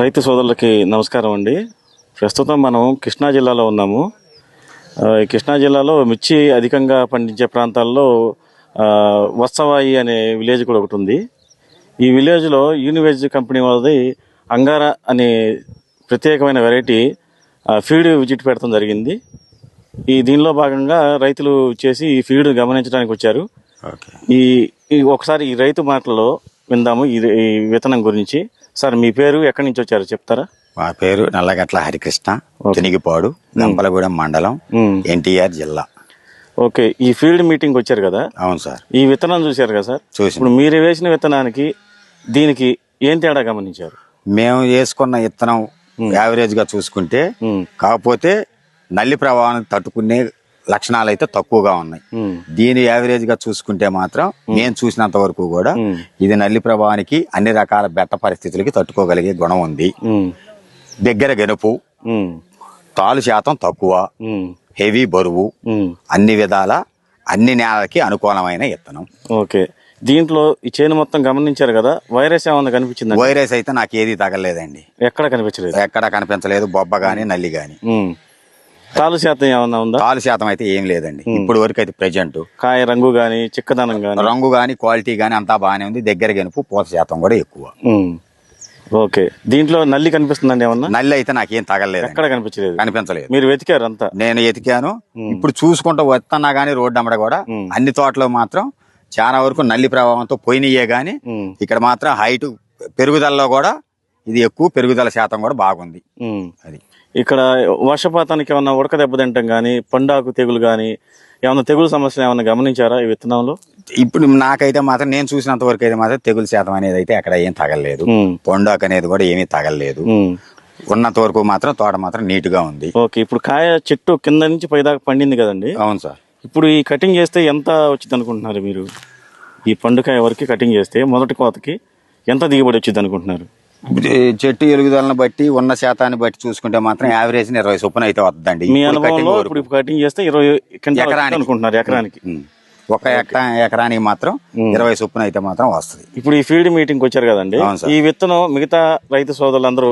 రైతు సోదరులకి నమస్కారం అండి. ప్రస్తుతం మనం కృష్ణా జిల్లాలో ఉన్నాము. ఈ కృష్ణా జిల్లాలో మిర్చి అధికంగా పండించే ప్రాంతాల్లో వత్సవాయి అనే విలేజ్ కూడా ఒకటి ఉంది. ఈ విలేజ్లో యూనివేజ్ కంపెనీ వాళ్ళది అంగారా అనే ప్రత్యేకమైన వెరైటీ ఫీల్డ్ విజిట్ పెడతాం జరిగింది. దీనిలో భాగంగా రైతులు చేసి ఈ ఫీల్డ్ గమనించడానికి వచ్చారు. ఒకసారి ఈ రైతు మాటల్లో విందాము ఈ విత్తనం గురించి. సార్, మీ పేరు, ఎక్కడి నుంచి వచ్చారు చెప్తారా? మా పేరు నల్లగట్ల హరికృష్ణ, తునిగిపాడు, గంపలగూడెం మండలం, ఎన్టీఆర్ జిల్లా. ఓకే, ఈ ఫీల్డ్ మీటింగ్ వచ్చారు కదా? అవును సార్. ఈ విత్తనం చూశారు కదా సార్? చూసి. ఇప్పుడు మీరు వేసిన విత్తనానికి దీనికి ఏం తేడా గమనించారు? మేము వేసుకున్న విత్తనం యావరేజ్ గా చూసుకుంటే, కాకపోతే నల్లి ప్రభావాన్ని తట్టుకునే లక్షణాలు అయితే తక్కువగా ఉన్నాయి. దీని యావరేజ్ గా చూసుకుంటే మాత్రం నేను చూసినంత వరకు కూడా ఇది నల్లి ప్రభావానికి అన్ని రకాల బెట్ట పరిస్థితులకి తట్టుకోగలిగే గుణం ఉంది. దగ్గర గెనుపు, తాలు శాతం తక్కువ, హెవీ బరువు, అన్ని విధాల అన్ని నేలకి అనుకూలమైన విత్తనం. ఓకే, దీంట్లో ఈ చేను మొత్తం గమనించారు కదా, వైరస్ ఏమన్నా కనిపించింది? వైరస్ అయితే నాకు ఏది తగలలేదండి. ఎక్కడ కనిపించలేదు? ఎక్కడ కనిపించలేదు. బొబ్బ గాని నల్లి గాని. తాలు శాతం ఏమన్నా ఉందా? తాలు శాతం అయితే ఏం లేదండి ఇప్పుడు వరకు అయితే. ప్రెజెంట్ కాయ రంగు గాని, చిక్కదనం గాని, రంగు గాని, క్వాలిటీ గాని అంతా బాగానే ఉంది. దగ్గర గెనుపు, పూత శాతం కూడా ఎక్కువ. ఓకే, దీంట్లో నల్లి కనిపిస్తుందండి ఏమన్నా? నల్లి అయితే నాకేం తగలలేదు. ఎక్కడ కనిపించలేదు? మీరు వెతికారు అంతా? నేను వెతికాను. ఇప్పుడు చూసుకుంటూ వస్తున్నా గానీ రోడ్డు అమ్మడ కూడా అన్ని తోటలో మాత్రం చాలా వరకు నల్లి ప్రభావంతో పోయినయే గాని ఇక్కడ మాత్రం హైట్ పెరుగుదలలో కూడా ఇది ఎక్కువ, పెరుగుదల శాతం కూడా బాగుంది. అది ఇక్కడ వర్షపాతానికి ఏమన్నా ఉడక దెబ్బతింటాం గానీ, పండాకు తెగులు గానీ, ఏమన్నా తెగులు సమస్యలు ఏమన్నా గమనించారా ఈ విత్తనంలో? ఇప్పుడు నాకైతే మాత్రం నేను చూసినంత వరకు అయితే మాత్రం తెగులు శాతం అనేది అయితే అక్కడ ఏం తగలలేదు. పండాకు అనేది కూడా ఏమీ తగలలేదు. ఉన్నంత వరకు మాత్రం తోట మాత్రం నీట్ గా ఉంది. ఓకే, ఇప్పుడు కాయ చెట్టు కింద నుంచి పైదాకా పండింది కదండి? అవును సార్. ఇప్పుడు ఈ కటింగ్ చేస్తే ఎంత వచ్చింది అనుకుంటున్నారు మీరు? ఈ పండుకాయ వరకు కటింగ్ చేస్తే మొదటి కోతకి ఎంత దిగుబడి వచ్చింది అనుకుంటున్నారు? చెట్టు ఎలుగుదలను బట్టి, ఉన్న శాతాన్ని బట్టి చూసుకుంటే మాత్రం యావరేజ్ 20 చొప్పున అయితే వద్దండి. మీ అనుభవంలో ఇప్పుడు కటింగ్ చేస్తే 20 అనుకుంటున్నారు ఎకరానికి? ఒక ఎకరానికి మాత్రం 20 చొప్పున అయితే మాత్రం వస్తుంది. ఇప్పుడు ఈ ఫీల్డ్ మీటింగ్ వచ్చారు కదండి, ఈ విత్తనం మిగతా రైతు సోదరులందరూ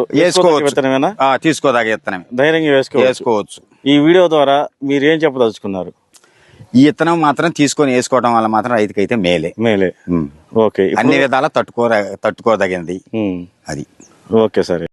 విత్తనమేనా? తీసుకోదాకా విత్తనం ధైర్యంగా వేసుకోవచ్చు. ఈ వీడియో ద్వారా మీరు ఏం చెప్పదలుచుకున్నారు? ఈ విత్తనం మాత్రం తీసుకొని వేసుకోవడం వల్ల మాత్రం రైతుకైతే మేలే. ఓకే, అన్ని విధాలా తట్టుకోదగింది అది. ఓకే, సరే.